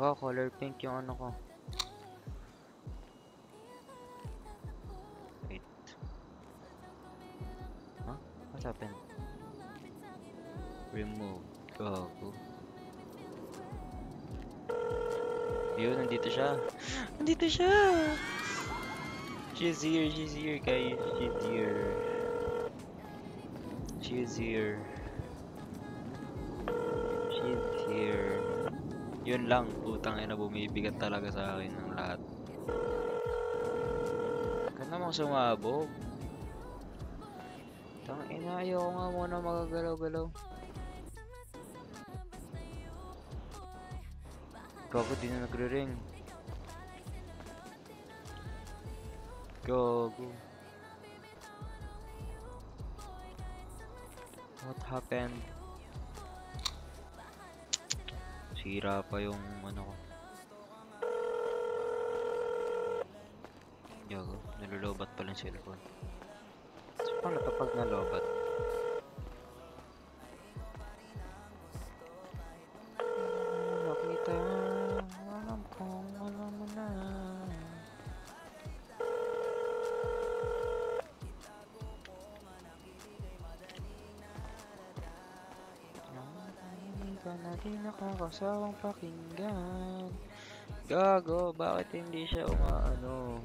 Oh, color pink yung ano ko. Wait. Huh? What happened? Remove. Gago. Yun, nandito siya. Nandito siya! She's here, guys. She's here. She's here. She's here. Yun lang, putang ina, bumibigat talaga sa akin ng lahat. Ka namang sumabog. Tang ina, ayoko nga muna magagalaw-galaw. Gago, di na nagre-ring. Gago. What happened? Sira pa yung ano ko. Gago, nalulobat pala yung cellphone. So, paano kapag nalobat? Nakita, alam kong alam mo na. Hindi ka na di nakakasawang pakinggan. Gago, bakit hindi siya umaano?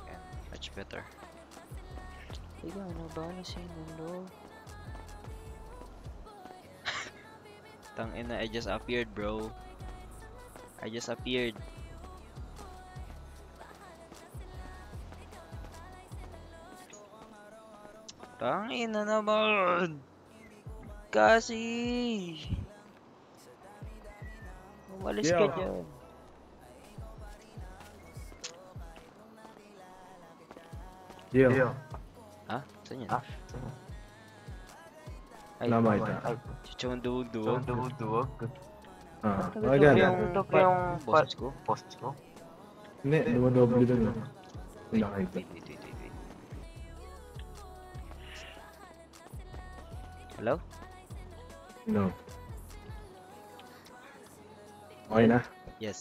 Yan, much better. Ikaw na ba na sinundo? Tangina, I just appeared, bro. I just appeared. Tangina naman. Kasi umalis ka dyan. Yo. Ha? Saan yan? Ay, Nama ito. chichong duwag-duwag. Maganda. Yung boses ko. Hindi, dumadoble dun. Wait, Nakita. wait. Hello? No. Okay na. Yes.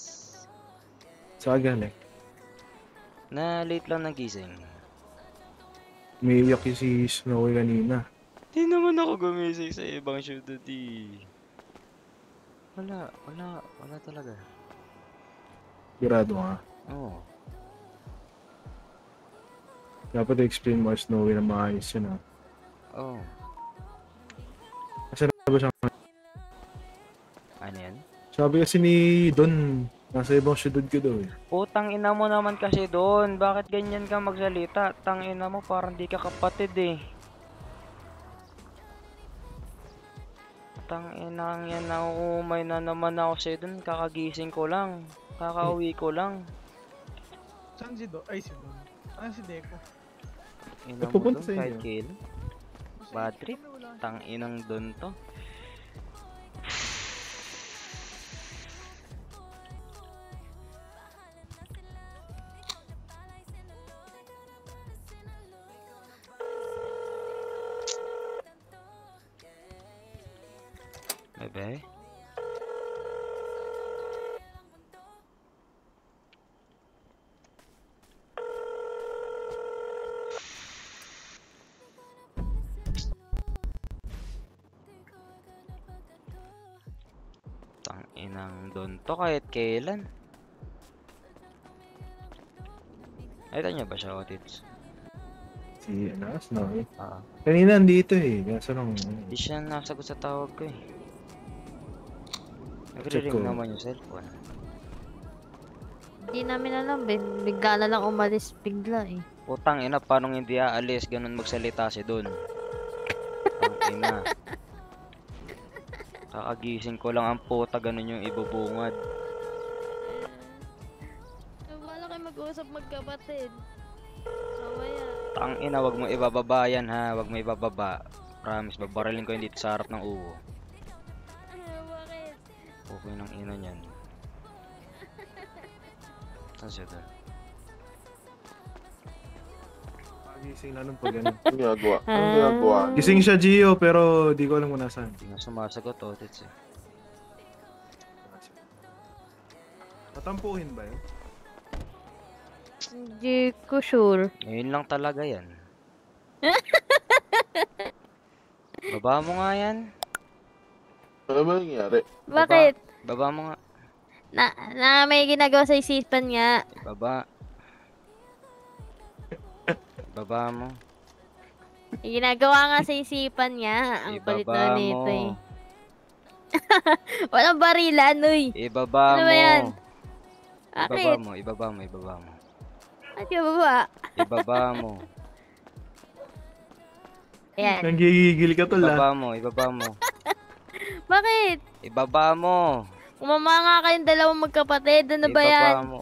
Saan galing? Na late lang nagising. Umiiyak yung si Snowy kanina. Di naman ako gumising sa ibang syudad eh. Wala talaga. Sigurado ka. Oo. Dapat i-explain mo kay Snowy na maayos yun ah. Oo. Kasi ba siya? Ano yan? Sabi kasi ni Don, nasa ibang syudad ka daw eh. Putang ina mo naman kasi doon. Bakit ganyan ka magsalita? Tang ina mo parang di ka kapatid eh. Tang ina yan, nauumay na naman ako sa'yo doon. Kakagising ko lang. Kakauwi ko lang. Saan si Do? Ay, si Don. Ano si Deco? Ina mo pupunta doon sa kahit inyo? kailan. Bad trip. Tang inang doon to. Bebe? Tang inang doon to kahit kailan. Nakita niyo ba siya, Otits? Si Snowy. Oo. Kanina andito eh. Kaso nung... Hindi siya nasagot sa tawag ko eh. Check ko. Nagre-ring naman yung cellphone. Hindi namin alam, bigla na lang umalis bigla eh. Putang ina, paano hindi aalis? Ganun magsalita si Don. Putang ina. Kakagising ko lang ang puta, ganun yung ibubungad. Wala kayo mag-uusap magkapatid. Mamaya. Tang ina, wag mo ibababa yan ha. Wag mo ibababa. Promise, babaralin ko yun dito sa harap ng uwo. Bakit? Okay ng ina niyan. Saan siya doon? Gising na nung pag ano. Anong ginagawa? Gising siya, Gio, pero di ko alam kung nasaan. Hindi nga sumasagot, Otits eh. Tatampuhin ba yun? Hindi ko sure. Ngayon lang talaga yan. Baba mo nga yan. Ano ba nangyari? Bakit? Baba mo nga. Na may ginagawa sa isipan nga. Baba. Baba mo. May ginagawa nga sa isipan nga. Ang kulit Ibaba na nito eh. mo. Walang barilan, uy. Ibaba Ano mo. ba yan? Ibaba Bakit? mo, ibaba mo, ibaba mo. At yung baba. Ibaba mo. Ayan. Nanggigigil ka tol Ibaba ah. mo, ibaba mo. Bakit? Ibaba mo. Umama nga kayong dalawang magkapatid. Ano ba Ibaba yan? mo.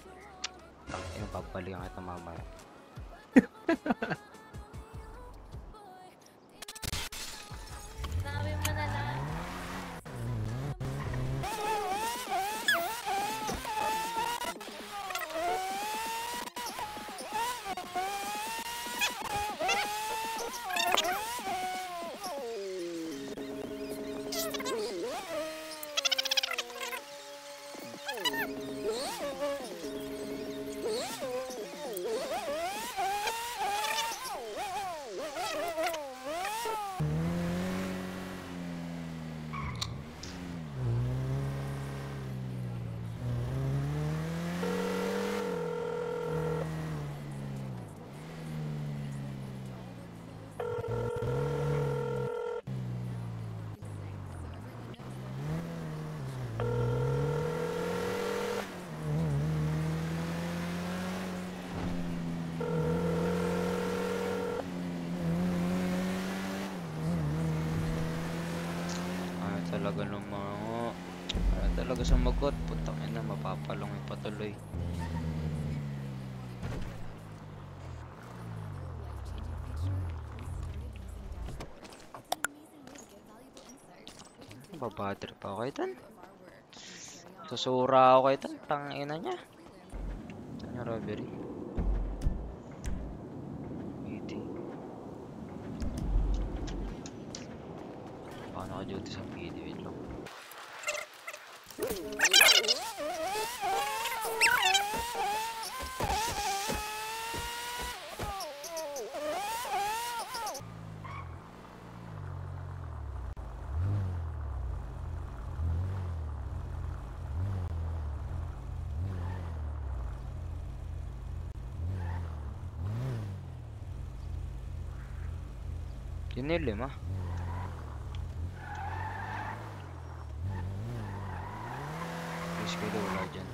Tangina, babalikan kita mamaya. Sabi mo na lang. Talaga ng mga talaga sumagot. Putang ina, mapapalong yung patuloy. Babader pa ako kay Tan. Susura ako kay Tan. Tangina niya. Tan yung robbery. Meeting. Paano ka duty sa PD? Wait lang. Yun yung lima. Please kayo wala dyan.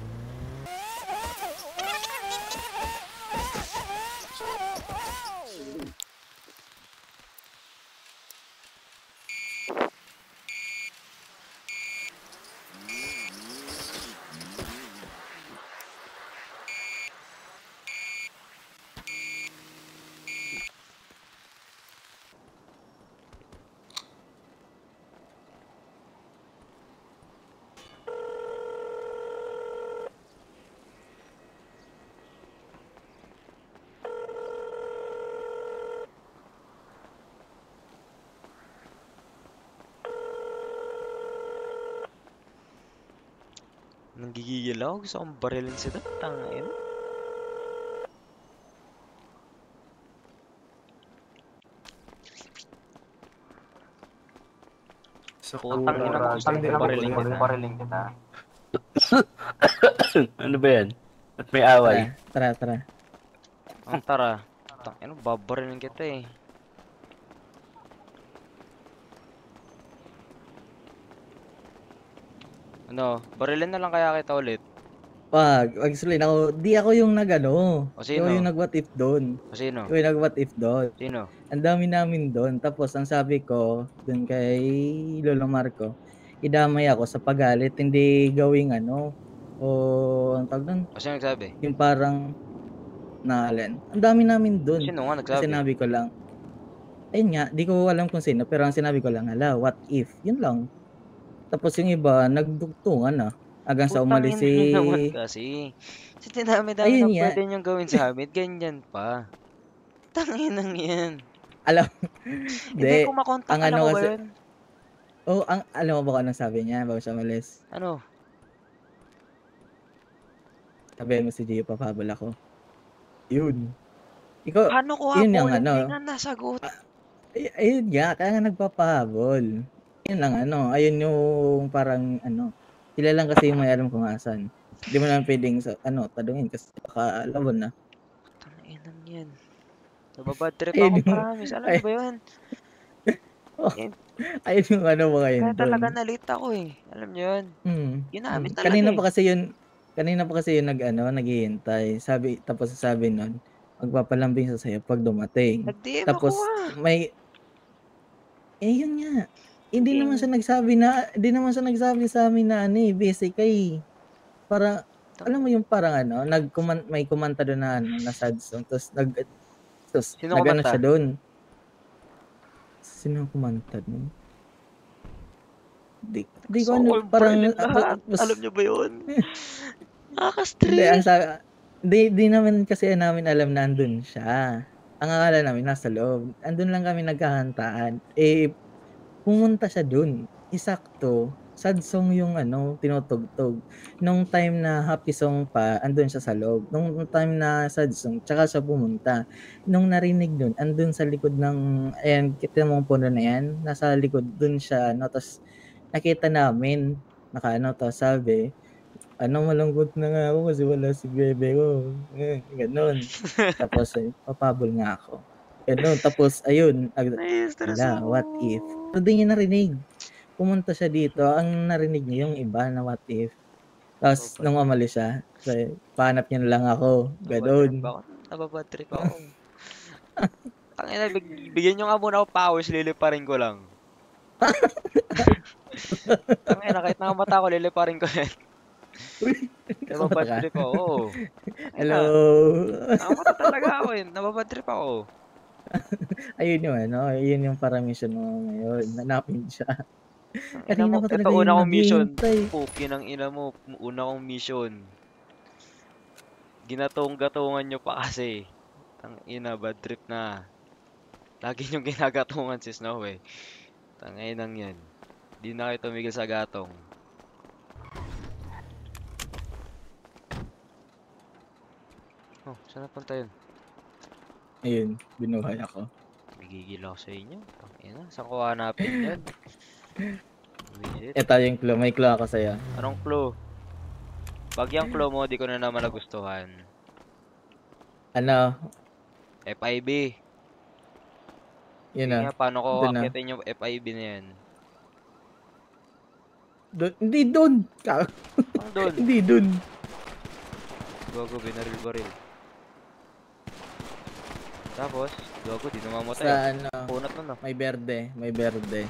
Nanggigigil ako. Gusto kong barilin si Tan. Tangin. Sa Putang ina mo. Gusto Hindi kong ako barilin kita. Ano ba yan? At may away? Tara, tara. Ang tara. Tangina, babarilin kita eh. Ano, barilin na lang kaya kita ulit. Wag explain ako. Di ako yung nagano. O sino? Ikaw yung nag-what if doon. O sino? Ikaw yung nag-what if doon. Sino? Ang dami namin doon. Tapos ang sabi ko doon kay Lolo Marco, idamay ako sa pagalit, hindi gawing ano. O ang tawag doon? O sino nagsabi? Yung parang naalin. Ang dami namin doon. Sino nga Kasi nagsabi? sinabi ko lang. Ayun nga, di ko alam kung sino. Pero ang sinabi ko lang, hala, what if? Yun lang. Tapos yung iba, nagdugtungan na. Hanggang sa umalis Putang ina si... naman kasi. Kasi dinami-dami Ayun na nga. pwede niyong gawin sa amin. Ganyan pa. Tanginang yan. Alam, Hindi Hindi, ko makontak. ang Alam ano mo ba kasi- yun? oh, alam mo ba kung anong sabi niya bago siya umalis? Ano? Sabi mo si Gio, papabol ako. Yun. Ikaw, Paano ko yun ang habulin? ano. Hindi nga nasagot. Ayun nga, kaya nga nagpapahabol. Yun lang ano, ayun yung parang ano, sila lang kasi yung may alam kung asan. Hindi mo naman pwedeng tanungin kasi baka alam na. Tanginan yan. Nababad trip Ayun ako, yung, promise. Alam mo ba yun? ayun yung ano mga yun Kaya doon. talaga nalita ko eh. Alam niyo yun? Ginamit talaga Kanina eh. pa kasi yun naghihintay. Tapos sabi nun, magpapalambing sa sayo pag dumating. Nag-DM Tapos ako ah. yun nga. Hindi DM. naman siya nagsabi sa amin na basic kay para alam mo yung parang may kumanta doon na sad song tapos Sino nag-ano kumanta? siya doon. Sino kumanta doon? Di ko So, parang alam niyo ba yun? hindi Nakaka-stress. di naman kasi namin alam na andun siya. Ang akala namin nasa loob. Andun lang kami nagkakantaan. Pumunta siya dun. Isakto. Sad song yung tinutugtog. Nung time na happy song pa, andun siya sa loob. Nung time na sad song, tsaka siya pumunta. Nung narinig dun, andun sa likod ng, ayan, kita mong puno na yan, nasa likod dun siya, tapos nakita namin, sabi, malungkot na nga ako kasi wala si bebe ko. Ganon. Tapos, papabol nga ako. Ganon. Tapos, ayun, Nai-stress wala, ako. what if? So, di niya narinig. Pumunta siya dito, ang narinig niya yung iba na what if. Tapos, nung umalis siya, pahanap niya na lang ako. Ganon. Nababad trip ako. Tangina, bigyan nyo nga muna ako powers, liliparin ko lang. Tangina, kahit nakamata ko, liliparin ko yan. Nababad trip ako, oo. Hello. Nakamata talaga ako yun, nababad trip ako. Ayun yung yun yung para mission mo ngayon. Nanapin siya. Kanina Kanina pa talaga ito una yung kong mission. naghihintay. Pukin ang ina mo, una kong mission. Ginatong-gatungan nyo pa kasi. Tangina, bad trip na. Lagi nyo ginagatungan si Snow eh. Tanginang yan. Di na kayo tumigil sa gatong. Oh, saan napunta yun? Ayun, binuhay ako. Nagigil ako sa inyo. Tangina, saan ko hanapin yan? Visit. Ito yung clue. May clue ako sa'yo. Anong clue? Pag yung clue mo, di ko na naman nagustuhan. Ano? FIB. Yun Sige nga, paano ko Doon na. akitin yung FIB na yan? Hindi doon. Ang doon. Hindi doon. Gago, binaril-baril. Tapos, gago, di namamatay. Sa Punat na. may berde. May berde.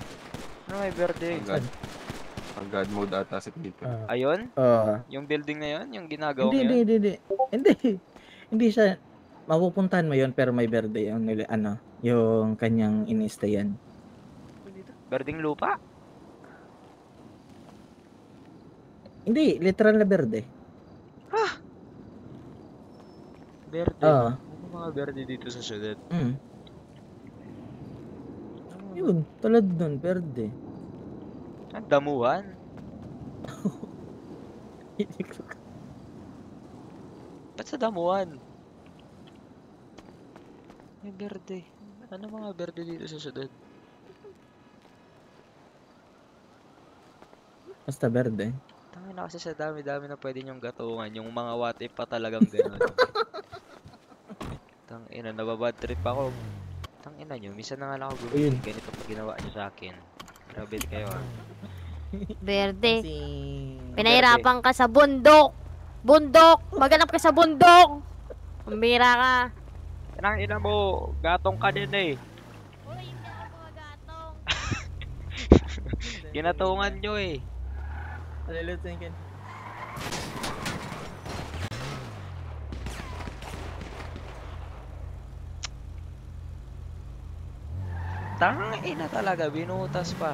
Ano may verde? Ang God mode ata si Tito. Ayun? Oo. Yung building na yun? Yung ginagawa Hindi, yun? hindi. Hindi siya. Mapupuntahan mo yun pero may berde yung yung kanyang inistayan. Berdeng lupa? Hindi, literal na berde. Berde? Oo. Ano mga berde dito sa syudad? Yun, tulad nun, berde. Ang damuhan? Ba't sa damuhan? May berde. Ano mga berde dito sa syudad? Basta berde. Tangina kasi sa dami-dami na pwede nyong gatungan. Yung mga what if pa talagang gano'n. Tangina, nababad trip ako. Tangina nyo, minsan na nga lang ako Ayun. gumising. Ganito pa ginawa nyo sa akin. Grabe kayo ah. Berde. Si... Pinahirapan ka sa bundok. Bundok! Maganap ka sa bundok! Pambira ka. Tangina mo, gatong ka din eh. Uy, hindi ako magatong. Ginatungan nyo eh. Alulutin ka. Tangina talaga, binutas pa.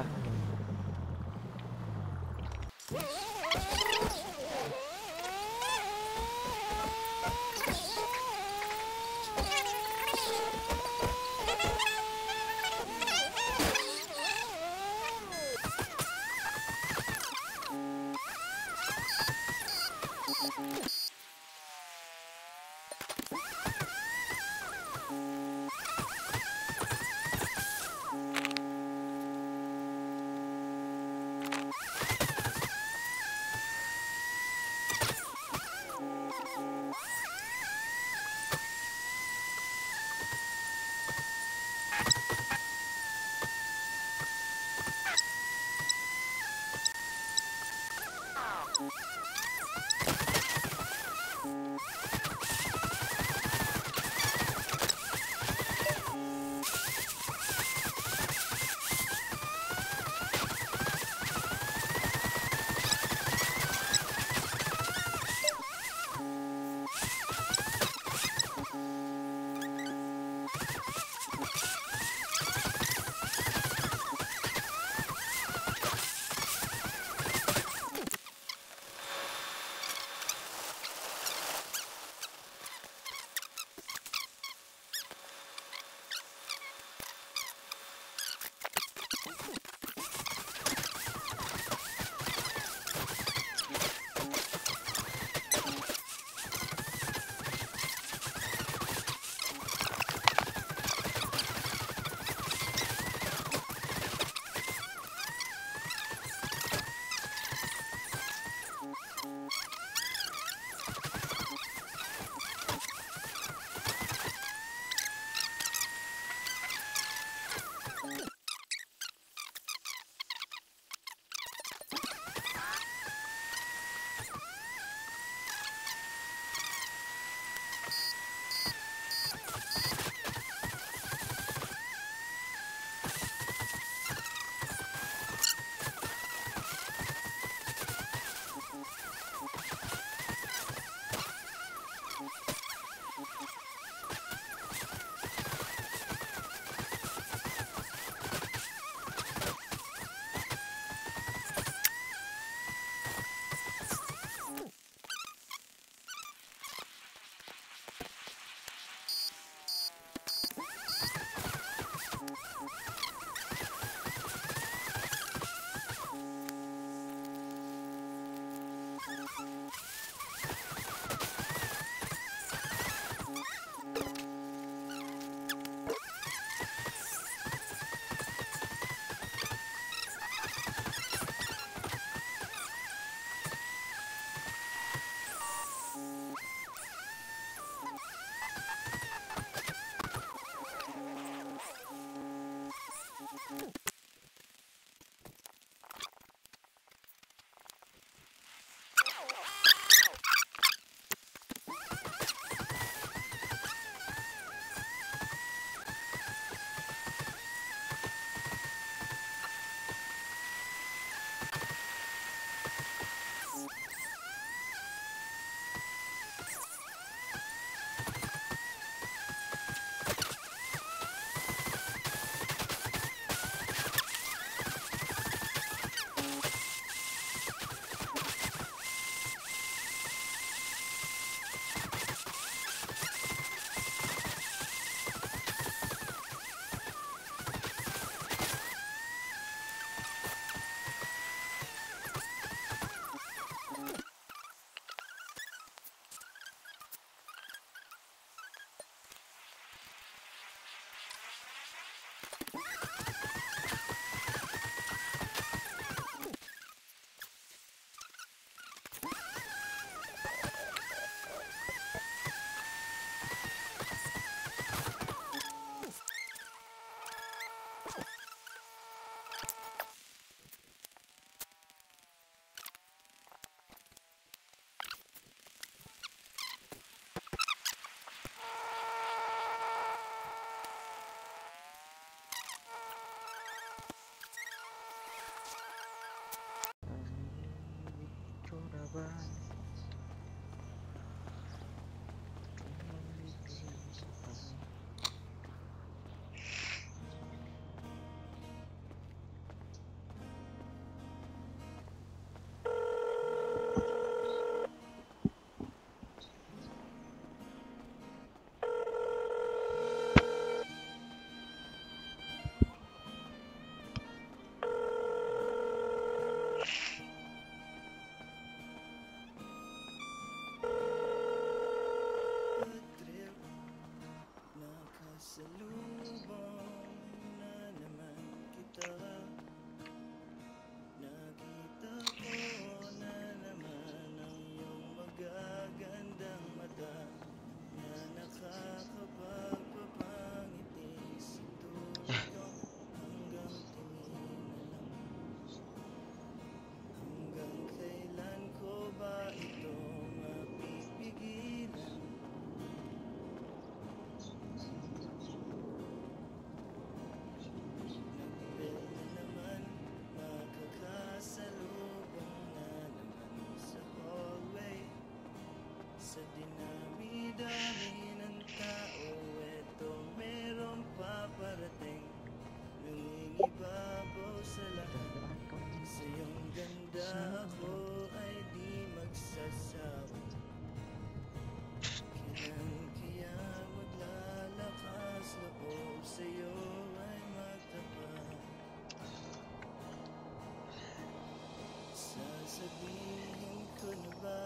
Sasabihin ko na ba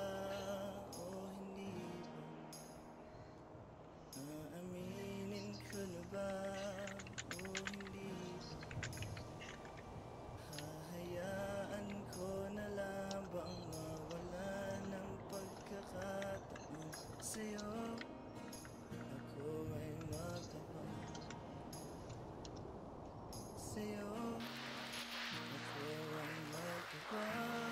o hindi ba? Aaminin ko na ba o hindi ba? Hahayaan ko na lang bang mawala ng pagkakataon sa'yo? Ako ay magtapat sa'yo. Ako ay magtapat.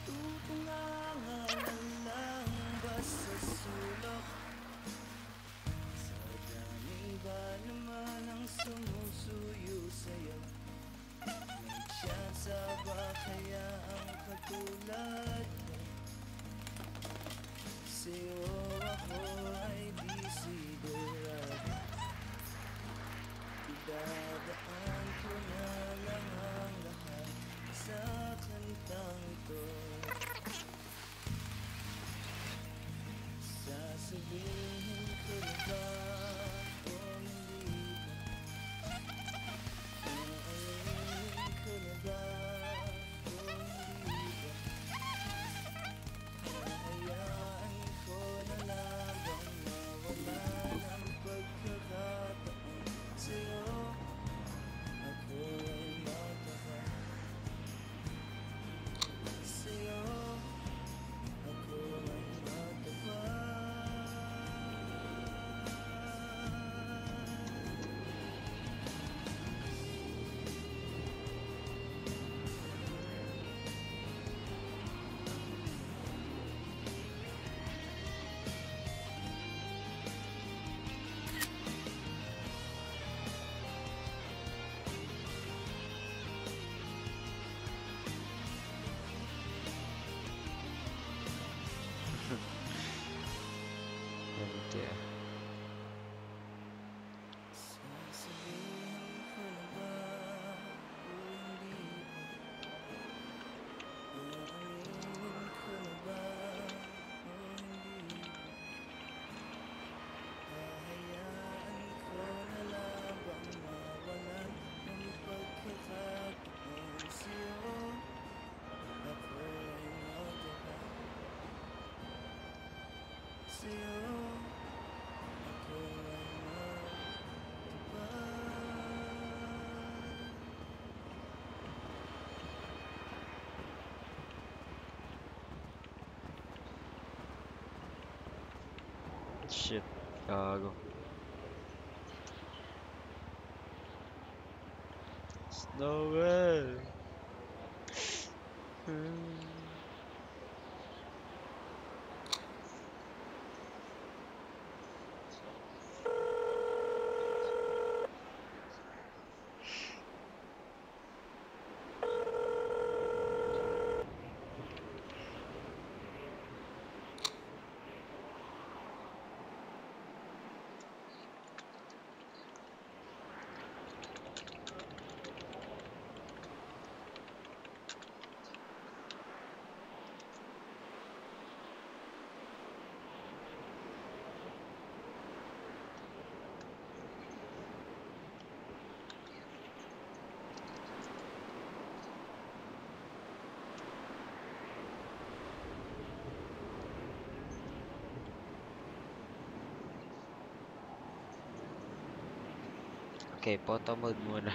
Tutungangan lang ba sa sulok? Sa dami ba naman ang sumusuyo sa'yo? May tsansa ba kaya ang katulad mo? Sa'yo ako ay di sigurado. Idadaan ko na lang ang lahat sa kantang ito. Sasabihin ko na ba o hindi ba? Aaminin ko na ba o hindi ba? Hahayaan ko na lang bang mawala ng pagkakataon sa'yo? Ako ay magtapat sa'yo. Ako ay magtapat. Ganito eh. Sasabihin ko na ba o hindi ba? Aaminin ko na ba o hindi ba? Hahayaan ko na lang bang mawalan ng pagkakataon sa'yo? Ako ay magtapat sa'yo. Ako ay magtapat. Shit. Gago. Snowell. Okay, photo mode muna.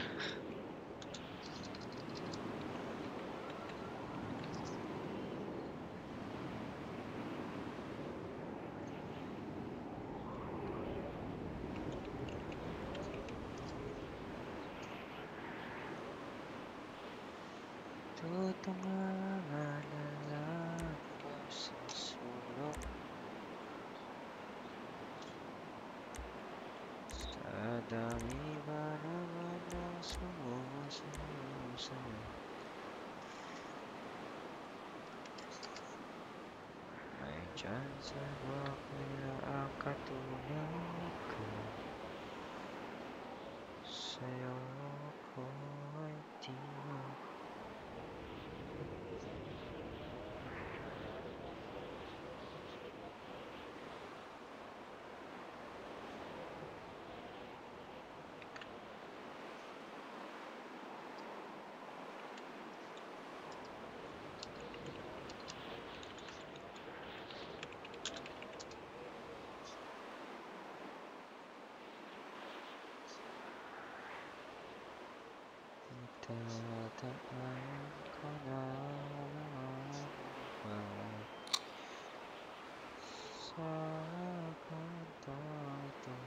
Tutungangan na lang ba sa sulok? Sa dami ba naman ang sumusuyo sa'yo? May tsansa ba kaya ang katulad ko? Sa'yo ako ay Tataan ko na lang sa kantata.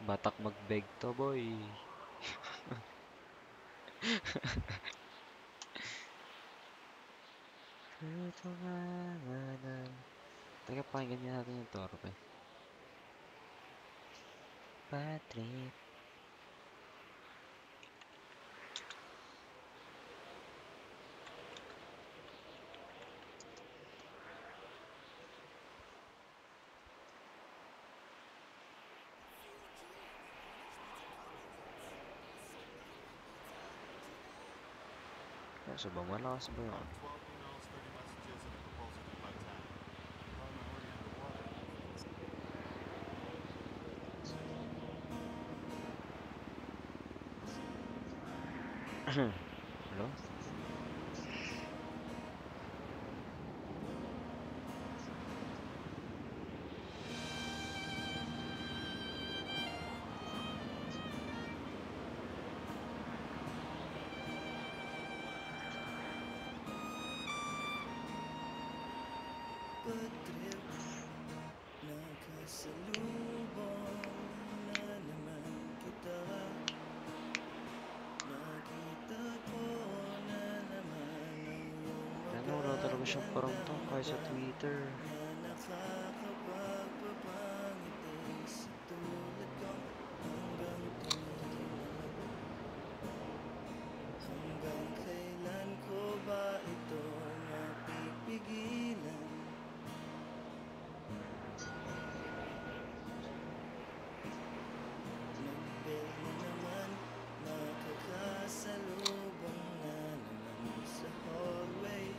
Batak mag-beg to, boy. Katotohanan. Teka, pakinggan niya natin yung torpe. Patrick. Kaso ba, malakas ba yun? Hello? Patrip, nakasalubong na naman kita. Nakita ko na naman ang iyong Ano, wala talaga siyang parang tangkay sa Twitter. na nakakapagpapangiti sa tulad kong hanggang tingin. Hanggang kailan ko ba ito mapipigilan? Nagbel na naman, makakasalubong na naman sa hallway.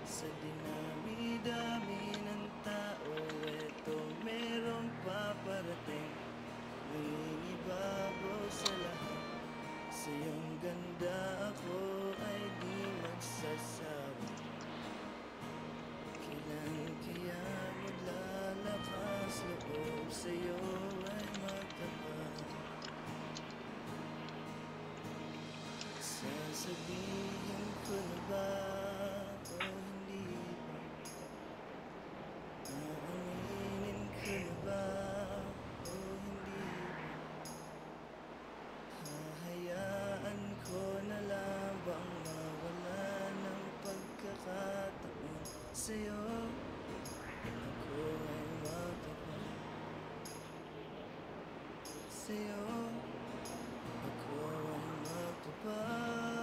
Sa dinami-dami ng tao, eto merong paparating. Nangingibabaw sa lahat. Sa iyong ganda ako ay di magsasabi. Kailan kaya maglalakas loob sa'yo ay magtapat? Sasabihin ko na ba o hindi ba? Aaminin ko na ba o hindi ba? Hahayaan ko na lang bang mawala ng pagkakataon sa'yo? Ako ay magtapat sa'yo. Ako ay magtapat.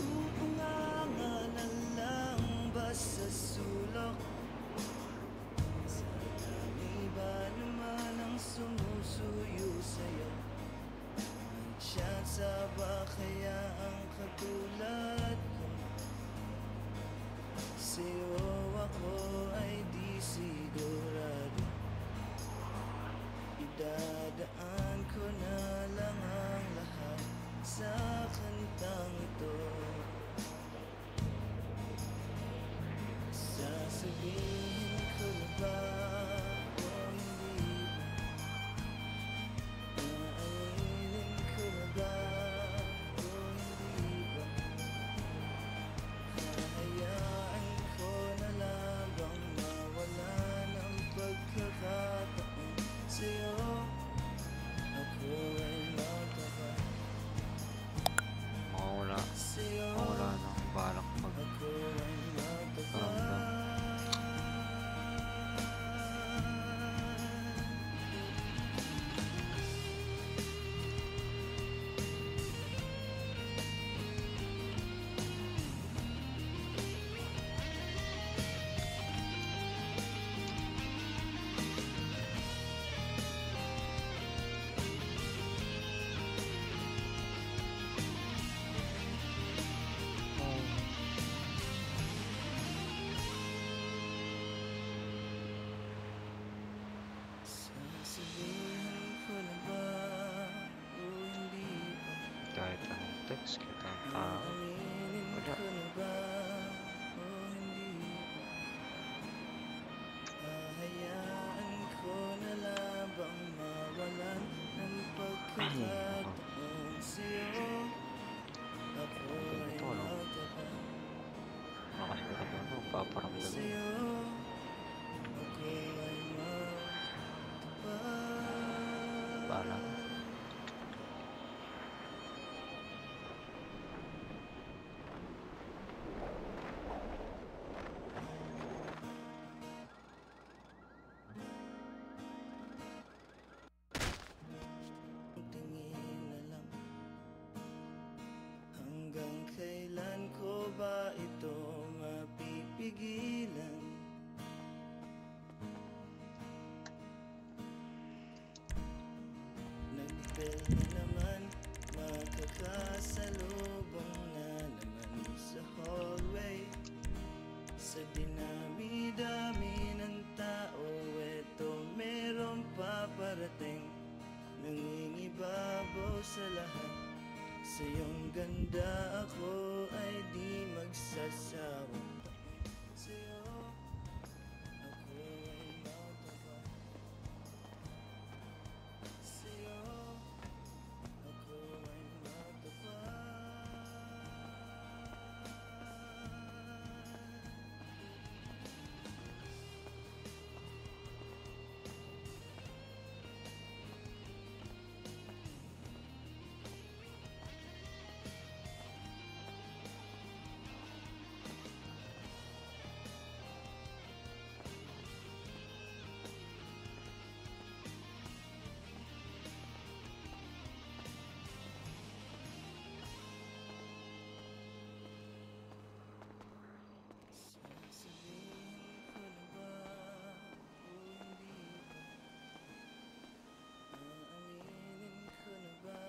Uungangan na lang ba sa sulok? Sa dami ba naman ang sumusuyo sa'yo? May tsansa ba kaya ang katulad ko? Sa'yo ako ay di sigurado. Idadaan ko na lang ang lahat sa kantang ito. Sasabihin ko na ba o hindi ba? Aaminin ko na ba o hindi ba? Hahayaan ko na lang bang mawala ng pagkakataon sa'yo? Ako ay kahit anong text, kahit anong tao. Aaminin Wala. ko na ba o hindi ba? Hahayaan ko na labang mawalan ng pagkakataon sa'yo. Ako ay Ito, ano? magtapat Nakasimulan mo ano, paparamdam mo. sa'yo. Ako ay magtapat. Bahala ka. Tingin na lang, hanggang kailan ko ba ito mapipigilan? Nag-bell na naman, makakasalubong na naman sa hallway. Sa dinami-dami ng tao, eto meron paparating. Nangingibabaw sa lahat. Sa iyong ganda ako ay di magsasawa. Sa'yo ako ay matapat. Sa'yo ako ay matapat. Sasabihin ko na ba o hindi ba? Aaminin ko na ba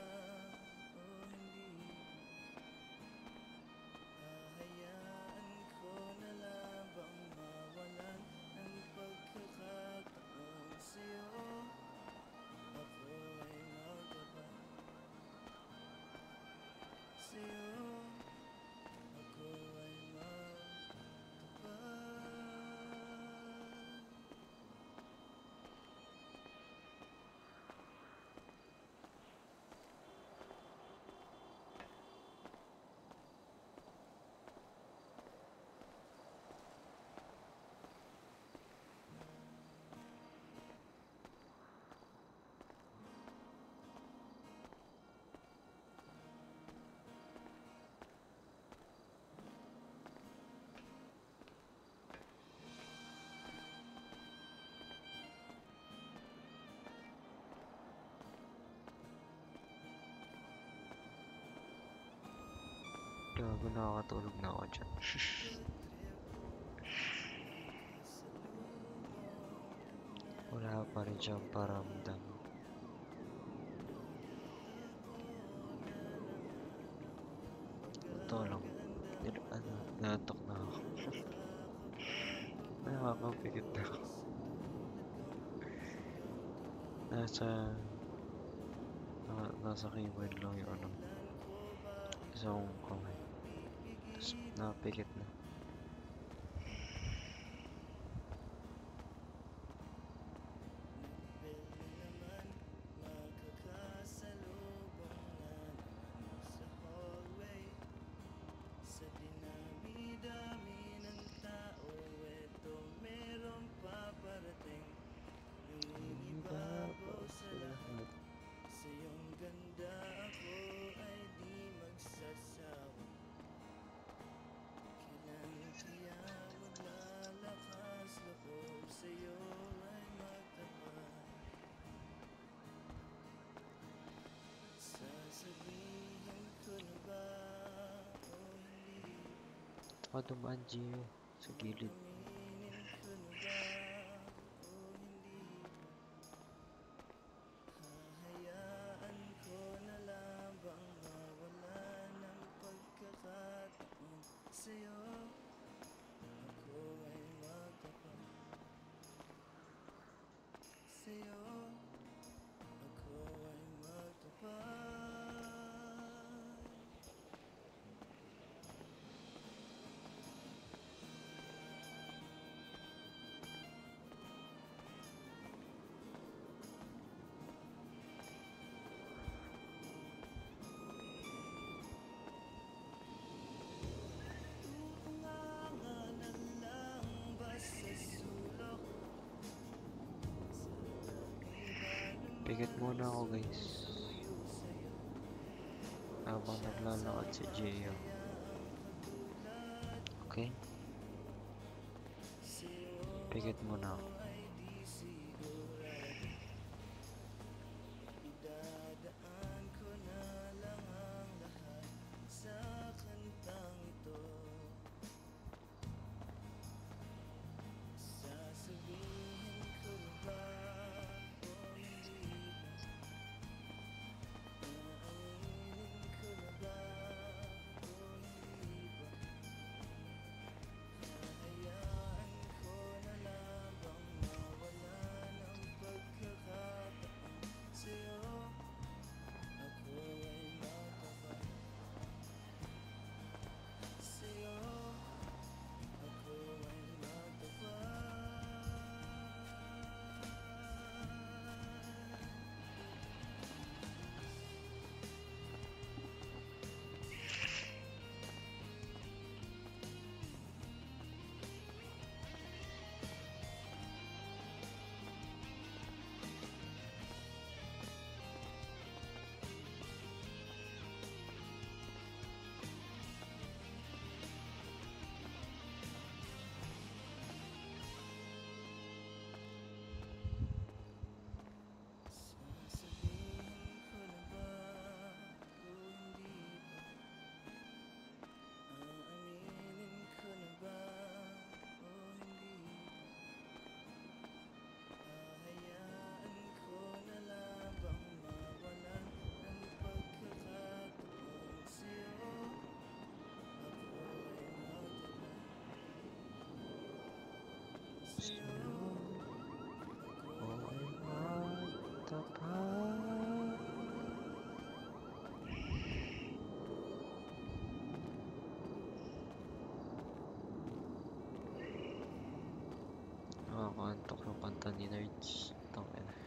o hindi ba? Hahayaan ko na labang mawalan ng pagkakataon sa'yo. Ako ay magtapat sa'yo. Ako ay magtapat. Gago, nakakatulog na ako dyan. Wala pa rin siyang paramdam. Ito lang. Naantok na ako. Nakakapikit na ako. Nasa keyboard lang yung ano. Sa kong kamay. Tapos napikit na. Makakasalubong na naman sa hallway. Sa dinami-dami ng tao, eto meron paparating. Nangingibabaw sa lahat. Sa iyong ganda ako ay di magsasawa. Kailan kaya maglalakas loob sa'yo ay magtapat? Sasabihin ko na ba o hindi? Ako dumaan, Gio. Sa gilid. Aminin ko na ba o hindi ba? Hahayaan ko na labang mawala ng pagkakataon sa'yo. Ako ay magtapat sa'yo. Ako ay magtapat. Pikit muna ako guys. Habang naglalakad si Gio. Okay? Pikit muna ako. Idadaan ko na lang ang lahat sa kantang ito. Sasabihin ko na ba o hindi ba? Aaminin ko na ba o hindi ba? Hahayaan ko na lang bang mawala ng pagkakataon sa'yo? Ako ay matapat sa'yo. Ako ay matapat. Sasabihin ko na ba o hindi ba? Aaminin ko na ba o hindi ba? Hahayaan ko na lang bang mawalan ng pagkakataon sa'yo? Ako ay matapat sa'yo. Ako ay Nakakantok yung kanta ni Nerds. Tangina.